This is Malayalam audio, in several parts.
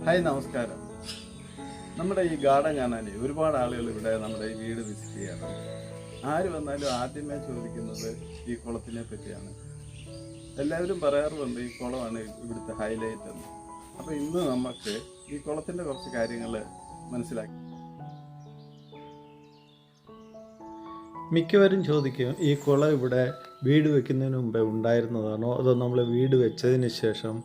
ഹായ് നമസ്കാരം. നമ്മുടെ ഈ ഗാർഡൻ കാണാൻ ഒരുപാട് ആളുകൾ ഇവിടെ നമ്മുടെ ഈ വീട് വിസിറ്റ് ചെയ്യാറുണ്ട്. ആര് വന്നാലും ആദ്യമേ ചോദിക്കുന്നത് ഈ കുളത്തിനെ പറ്റിയാണ്. എല്ലാവരും പറയാറുണ്ട് ഈ കുളമാണ് ഇവിടുത്തെ ഹൈലൈറ്റ് എന്ന്. അപ്പോൾ ഇന്ന് നമുക്ക് ഈ കുളത്തിൻ്റെ കുറച്ച് കാര്യങ്ങൾ മനസ്സിലാക്കി. മിക്കവരും ചോദിക്കും ഈ കുളം ഇവിടെ വീട് വെക്കുന്നതിന് മുമ്പേ ഉണ്ടായിരുന്നതാണോ അതോ നമ്മൾ വീട് വെച്ചതിന് ശേഷം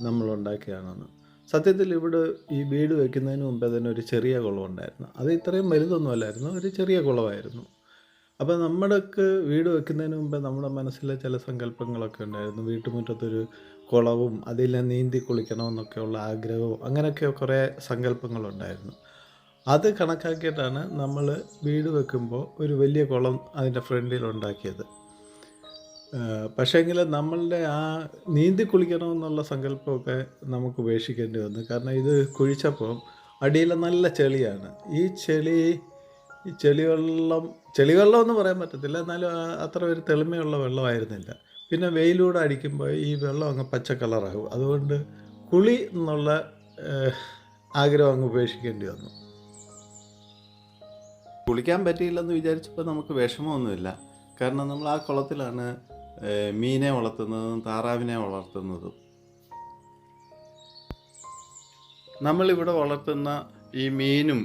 നമ്മൾ ഉണ്ടാക്കിയതാണെന്ന്. സത്യത്തിൽ ഇവിടെ ഈ വീട് വെക്കുന്നതിന് മുമ്പേ തന്നെ ഒരു ചെറിയ കുളം ഉണ്ടായിരുന്നു. അത് ഇത്രയും വലുതൊന്നുമല്ലായിരുന്നു, ഒരു ചെറിയ കുളമായിരുന്നു. അപ്പോൾ നമ്മുടെയൊക്കെ വീട് വെക്കുന്നതിന് മുമ്പേ നമ്മുടെ മനസ്സിലെ ചില സങ്കല്പങ്ങളൊക്കെ ഉണ്ടായിരുന്നു. വീട്ടുമുറ്റത്തൊരു കുളവും അതിൽ നീന്തി കുളിക്കണമെന്നൊക്കെയുള്ള ആഗ്രഹവും അങ്ങനെയൊക്കെ കുറേ സങ്കല്പങ്ങളുണ്ടായിരുന്നു. അത് കണക്കാക്കിയിട്ടാണ് നമ്മൾ വീട് വെക്കുമ്പോൾ ഒരു വലിയ കുളം അതിൻ്റെ ഫ്രണ്ടിൽ ഉണ്ടാക്കിയത്. പക്ഷേങ്കിൽ നമ്മളുടെ ആ നീന്തി കുളിക്കണമെന്നുള്ള സങ്കല്പമൊക്കെ നമുക്ക് ഉപേക്ഷിക്കേണ്ടി വന്നു. കാരണം ഇത് കുഴിച്ചപ്പോൾ അടിയിൽ നല്ല ചെളിയാണ്. ഈ ചെളിവെള്ളം എന്ന് പറയാൻ പറ്റത്തില്ല, എന്നാലും അത്ര ഒരു തെളിമയുള്ള വെള്ളമായിരുന്നില്ല. പിന്നെ വെയിലൂടെ അടിക്കുമ്പോൾ ഈ വെള്ളം അങ്ങ് പച്ച കളറാകും. അതുകൊണ്ട് കുളി എന്നുള്ള ആഗ്രഹം അങ്ങ് ഉപേക്ഷിക്കേണ്ടി വന്നു. കുളിക്കാൻ പറ്റിയില്ലെന്ന് വിചാരിച്ചപ്പോൾ നമുക്ക് വിഷമമൊന്നുമില്ല. കാരണം നമ്മൾ ആ കുളത്തിലാണ് മീനെ വളർത്തുന്നതും താറാവിനെ വളർത്തുന്നതും. നമ്മളിവിടെ വളർത്തുന്ന ഈ മീനും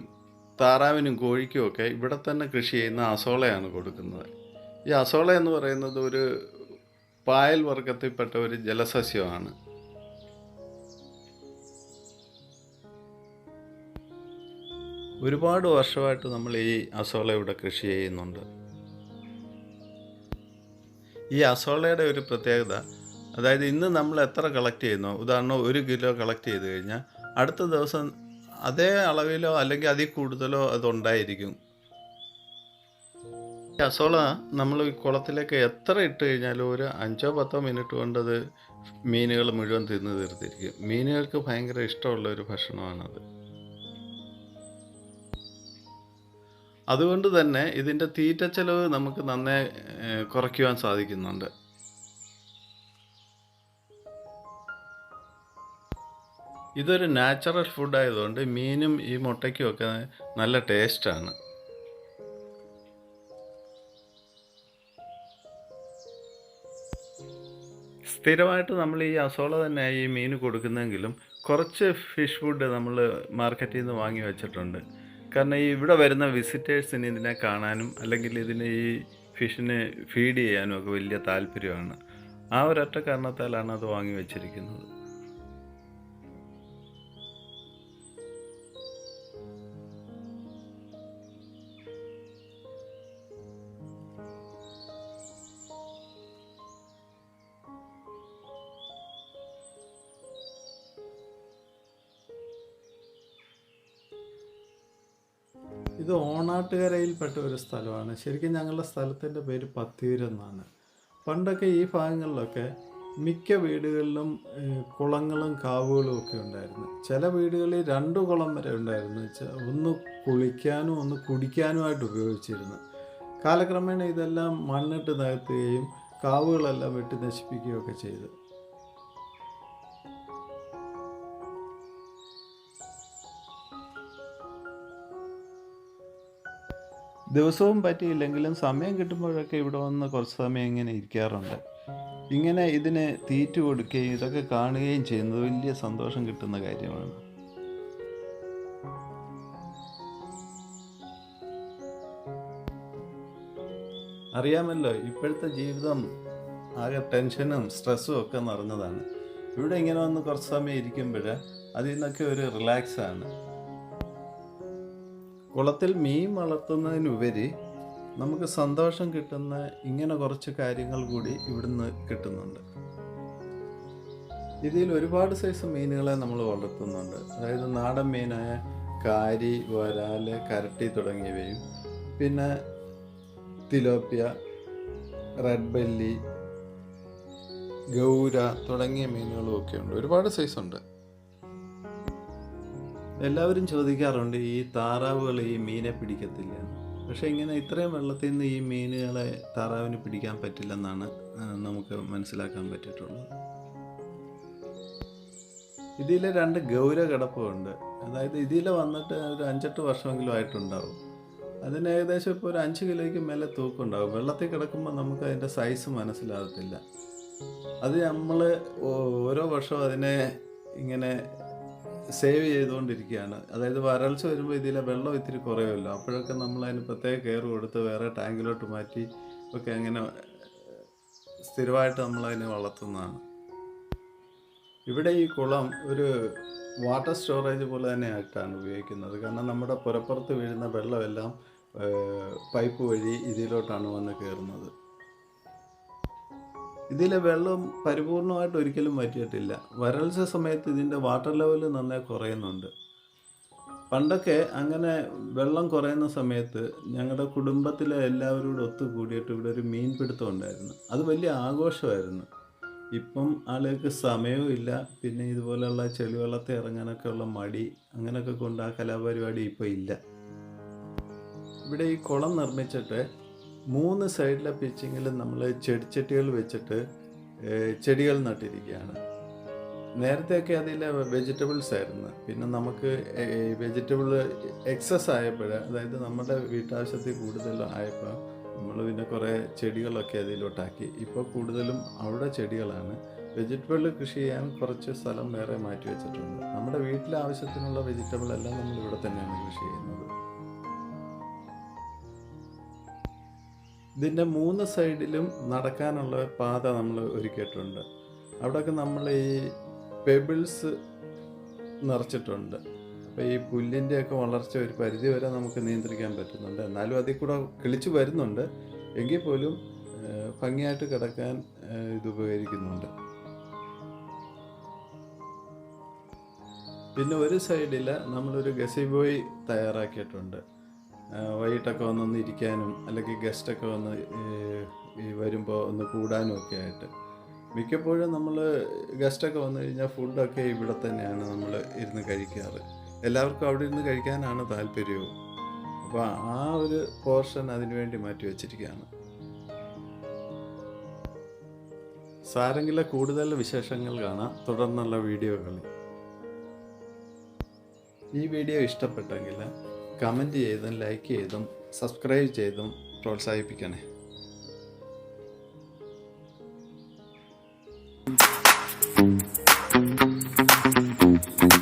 താറാവിനും കോഴിക്കും ഒക്കെ ഇവിടെ തന്നെ കൃഷി ചെയ്യുന്ന അസോളയാണ് കൊടുക്കുന്നത്. ഈ അസോള എന്ന് പറയുന്നത് ഒരു പായൽ വർഗത്തിൽപ്പെട്ട ഒരു ജലസസ്യമാണ്. ഒരുപാട് വർഷമായിട്ട് നമ്മൾ ഈ അസോള ഇവിടെ കൃഷി ചെയ്യുന്നുണ്ട്. ഈ അസോളയുടെ ഒരു പ്രത്യേകത, അതായത് ഇന്ന് നമ്മൾ എത്ര കളക്ട് ചെയ്യുന്നോ, ഉദാഹരണം 1 കിലോ കളക്ട് ചെയ്ത് കഴിഞ്ഞാൽ അടുത്ത ദിവസം അതേ അളവിലോ അല്ലെങ്കിൽ അതിൽ കൂടുതലോ അതുണ്ടായിരിക്കും. ഈ അസോള നമ്മൾ ഈ കുളത്തിലേക്ക് എത്ര ഇട്ട് കഴിഞ്ഞാലും ഒരു 5-10 മിനിറ്റ് കൊണ്ടത് മീനുകൾ മുഴുവൻ തിന്ന് തീർത്തിരിക്കും. മീനുകൾക്ക് ഭയങ്കര ഇഷ്ടമുള്ള ഒരു ഭക്ഷണമാണത്. അതുകൊണ്ട് തന്നെ ഇതിൻ്റെ തീറ്റ ചെലവ് നമുക്ക് നന്നായി കുറയ്ക്കുവാൻ സാധിക്കുന്നുണ്ട്. ഇതൊരു നാച്ചുറൽ ഫുഡായതുകൊണ്ട് മീനും ഈ മുട്ടയ്ക്കുമൊക്കെ നല്ല ടേസ്റ്റാണ്. സ്ഥിരമായിട്ട് നമ്മൾ ഈ അസോള തന്നെ ഈ മീൻ കൊടുക്കുന്നെങ്കിലും കുറച്ച് ഫിഷ് ഫുഡ് നമ്മൾ മാർക്കറ്റിൽ നിന്ന് വാങ്ങി വെച്ചിട്ടുണ്ട്. കാരണം ഈ ഇവിടെ വരുന്ന വിസിറ്റേഴ്സിന് ഇതിനെ കാണാനും അല്ലെങ്കിൽ ഇതിന് ഈ ഫിഷിനെ ഫീഡ് ചെയ്യാനും ഒക്കെ വലിയ താല്പര്യമാണ്. ആ ഒരൊറ്റ കാരണത്താലാണ് അത് വാങ്ങി വെച്ചിരിക്കുന്നത്. ഇത് ഓണാട്ടുകരയിൽപ്പെട്ട ഒരു സ്ഥലമാണ്. ശരിക്കും ഞങ്ങളുടെ സ്ഥലത്തിൻ്റെ പേര് പത്തീരെന്നാണ്. പണ്ടൊക്കെ ഈ ഭാഗങ്ങളിലൊക്കെ മിക്ക വീടുകളിലും കുളങ്ങളും കാവുകളും ഒക്കെ ഉണ്ടായിരുന്നു. ചില വീടുകളിൽ 2 കുളം വരെ ഉണ്ടായിരുന്നു. ഒന്ന് കുളിക്കാനും ഒന്ന് കുടിക്കാനുമായിട്ട് ഉപയോഗിച്ചിരുന്നു. കാലക്രമേണ ഇതെല്ലാം മണ്ണിട്ട് നികത്തുകയും കാവുകളെല്ലാം വെട്ടി നശിപ്പിക്കുകയൊക്കെ ചെയ്തു. ദിവസവും പറ്റിയില്ലെങ്കിലും സമയം കിട്ടുമ്പോഴൊക്കെ ഇവിടെ വന്ന് കുറച്ച് സമയം ഇങ്ങനെ ഇരിക്കാറുണ്ട്. ഇങ്ങനെ ഇതിന് തീറ്റ കൊടുക്കുകയും ഇതൊക്കെ കാണുകയും ചെയ്യുന്നത് വലിയ സന്തോഷം കിട്ടുന്ന കാര്യമാണ്. അറിയാമല്ലോ, ഇപ്പോഴത്തെ ജീവിതം ആകെ ടെൻഷനും സ്ട്രെസ്സും ഒക്കെ നിറഞ്ഞതാണ്. ഇവിടെ ഇങ്ങനെ വന്ന് കുറച്ച് സമയം ഇരിക്കുമ്പോൾ അതിൽ നിന്നൊക്കെ ഒരു റിലാക്സാണ്. കുളത്തിൽ മീൻ വളർത്തുന്നതിനുപരി നമുക്ക് സന്തോഷം കിട്ടുന്ന ഇങ്ങനെ കുറച്ച് കാര്യങ്ങൾ കൂടി ഇവിടുന്ന് കിട്ടുന്നുണ്ട്. ഇതിൽ ഒരുപാട് സൈസ് മീനുകളെ നമ്മൾ വളർത്തുന്നുണ്ട്. അതായത് നാടൻ മീനായ കാരി, വരാല്, കരട്ടി തുടങ്ങിയവയും പിന്നെ തിലോപ്പിയ, റെഡ് ബെല്ലി, ഗൗര തുടങ്ങിയ മീനുകളും ഒക്കെ ഉണ്ട്. ഒരുപാട് സൈസുണ്ട്. എല്ലാവരും ചോദിക്കാറുണ്ട് ഈ താറാവുകൾ ഈ മീനെ പിടിക്കത്തില്ല. പക്ഷേ ഇങ്ങനെ ഇത്രയും വെള്ളത്തിൽ നിന്ന് ഈ മീനുകളെ താറാവിന് പിടിക്കാൻ പറ്റില്ലെന്നാണ് നമുക്ക് മനസ്സിലാക്കാൻ പറ്റിയിട്ടുള്ളത്. ഇതിൽ 2 ഗൗര കിടപ്പുണ്ട്. അതായത് ഇതിൽ വന്നിട്ട് ഒരു 5-8 വർഷമെങ്കിലും ആയിട്ടുണ്ടാവും. അതിന് ഏകദേശം ഇപ്പോൾ ഒരു 5 കിലോയ്ക്ക് മേലെ തൂക്കമുണ്ടാവും. വെള്ളത്തിൽ കിടക്കുമ്പോൾ നമുക്ക് അതിൻ്റെ സൈസ് മനസ്സിലാകത്തില്ല. അത് നമ്മൾ ഓരോ വർഷവും അതിനെ ഇങ്ങനെ സേവ് ചെയ്തുകൊണ്ടിരിക്കുകയാണ്. അതായത് വരൾച്ച വരുമ്പോൾ ഇതിലെ വെള്ളം ഇത്തിരി കുറയുമല്ലോ. അപ്പോഴൊക്കെ നമ്മൾ അതിന് പ്രത്യേക കെയർ കൊടുത്ത് വേറെ ടാങ്കിലോട്ട് മാറ്റി ഒക്കെ അങ്ങനെ സ്ഥിരമായിട്ട് നമ്മളതിനെ വളർത്തുന്നതാണ്. ഇവിടെ ഈ കുളം ഒരു വാട്ടർ സ്റ്റോറേജ് പോലെ തന്നെ ആയിട്ടാണ് ഉപയോഗിക്കുന്നത്. കാരണം നമ്മുടെ പുരപ്പുറത്ത് വീഴുന്ന വെള്ളമെല്ലാം പൈപ്പ് വഴി ഇതിലോട്ടാണ് വന്ന് കയറുന്നത്. ഇതിലെ വെള്ളം പരിപൂർണമായിട്ട് ഒരിക്കലും വറ്റിയിട്ടില്ല. വരൾച്ച സമയത്ത് ഇതിൻ്റെ വാട്ടർ ലെവൽ നന്നായി കുറയുന്നുണ്ട്. പണ്ടൊക്കെ അങ്ങനെ വെള്ളം കുറയുന്ന സമയത്ത് ഞങ്ങളുടെ കുടുംബത്തിലെ എല്ലാവരും കൂടെ ഒത്തുകൂടിയിട്ട് ഇവിടെ ഒരു മീൻപിടുത്തം ഉണ്ടായിരുന്നു. അത് വലിയ ആഘോഷമായിരുന്നു. ഇപ്പം ആളുകൾക്ക് സമയവും ഇല്ല. പിന്നെ ഇതുപോലെയുള്ള ചെളിവെള്ളത്തിൽ ഇറങ്ങാനൊക്കെ ഉള്ള മടി അങ്ങനെയൊക്കെ കൊണ്ട് ആ കലാപരിപാടി ഇപ്പോൾ ഇല്ല. ഇവിടെ ഈ കുളം നിർമ്മിച്ചിട്ട് 3 സൈഡിലെ പിച്ചിങ്ങിൽ നമ്മൾ ചെടിച്ചട്ടികൾ വെച്ചിട്ട് ചെടികൾ നട്ടിരിക്കുകയാണ്. നേരത്തെയൊക്കെ അതിൽ വെജിറ്റബിൾസ് ആയിരുന്നു. പിന്നെ നമുക്ക് വെജിറ്റബിൾ എക്സസ് ആയപ്പോൾ, അതായത് നമ്മുടെ വീട്ടാവശ്യത്തിൽ കൂടുതൽ ആയപ്പോൾ നമ്മൾ പിന്നെ കുറേ ചെടികളൊക്കെ അതിലോട്ടാക്കി. ഇപ്പോൾ കൂടുതലും അവിടെ ചെടികളാണ്. വെജിറ്റബിൾ കൃഷി ചെയ്യാൻ കുറച്ച് സ്ഥലം വേറെ മാറ്റി വെച്ചിട്ടുണ്ട്. നമ്മുടെ വീട്ടിലെ ആവശ്യത്തിനുള്ള വെജിറ്റബിൾ എല്ലാം നമ്മൾ ഇവിടെ തന്നെയാണ് കൃഷി ചെയ്യുന്നത്. ഇതിൻ്റെ 3 സൈഡിലും നടക്കാനുള്ള പാത നമ്മൾ ഒരുക്കിയിട്ടുണ്ട്. അവിടെയൊക്കെ നമ്മൾ ഈ പെബിൾസ് നിറച്ചിട്ടുണ്ട്. അപ്പോൾ ഈ പുല്ലിൻ്റെയൊക്കെ വളർച്ച ഒരു പരിധി വരെ നമുക്ക് നിയന്ത്രിക്കാൻ പറ്റുന്നുണ്ട്. എന്നാലും അതിൽ കൂടെ കിളിച്ച് വരുന്നുണ്ട്. എങ്കിൽ പോലും ഭംഗിയായിട്ട് കിടക്കാൻ ഇത് ഉപകരിക്കുന്നുണ്ട്. പിന്നെ ഒരു സൈഡിൽ നമ്മളൊരു ഗസീബോയ് തയ്യാറാക്കിയിട്ടുണ്ട്. വൈകിട്ടൊക്കെ വന്നൊന്ന് ഇരിക്കാനും അല്ലെങ്കിൽ ഗസ്റ്റൊക്കെ വന്ന് ഈ വരുമ്പോൾ ഒന്ന് കൂടാനും ഒക്കെ ആയിട്ട്. മിക്കപ്പോഴും നമ്മൾ ഗസ്റ്റൊക്കെ വന്നു കഴിഞ്ഞാൽ ഫുഡൊക്കെ ഇവിടെ തന്നെയാണ് നമ്മൾ ഇരുന്ന് കഴിക്കാറ്. എല്ലാവർക്കും അവിടെ ഇരുന്ന് കഴിക്കാനാണ് താല്പര്യവും. അപ്പോൾ ആ ഒരു പോർഷൻ അതിനു വേണ്ടി മാറ്റി വച്ചിരിക്കുകയാണ്. സാരംഗിലെ കൂടുതൽ വിശേഷങ്ങൾ കാണാം തുടർന്നുള്ള വീഡിയോകളിൽ. ഈ വീഡിയോ ഇഷ്ടപ്പെട്ടെങ്കിൽ കമൻറ്റ് ചെയ്തും ലൈക്ക് ചെയ്തും സബ്സ്ക്രൈബ് ചെയ്തും പ്രോത്സാഹിപ്പിക്കണേ.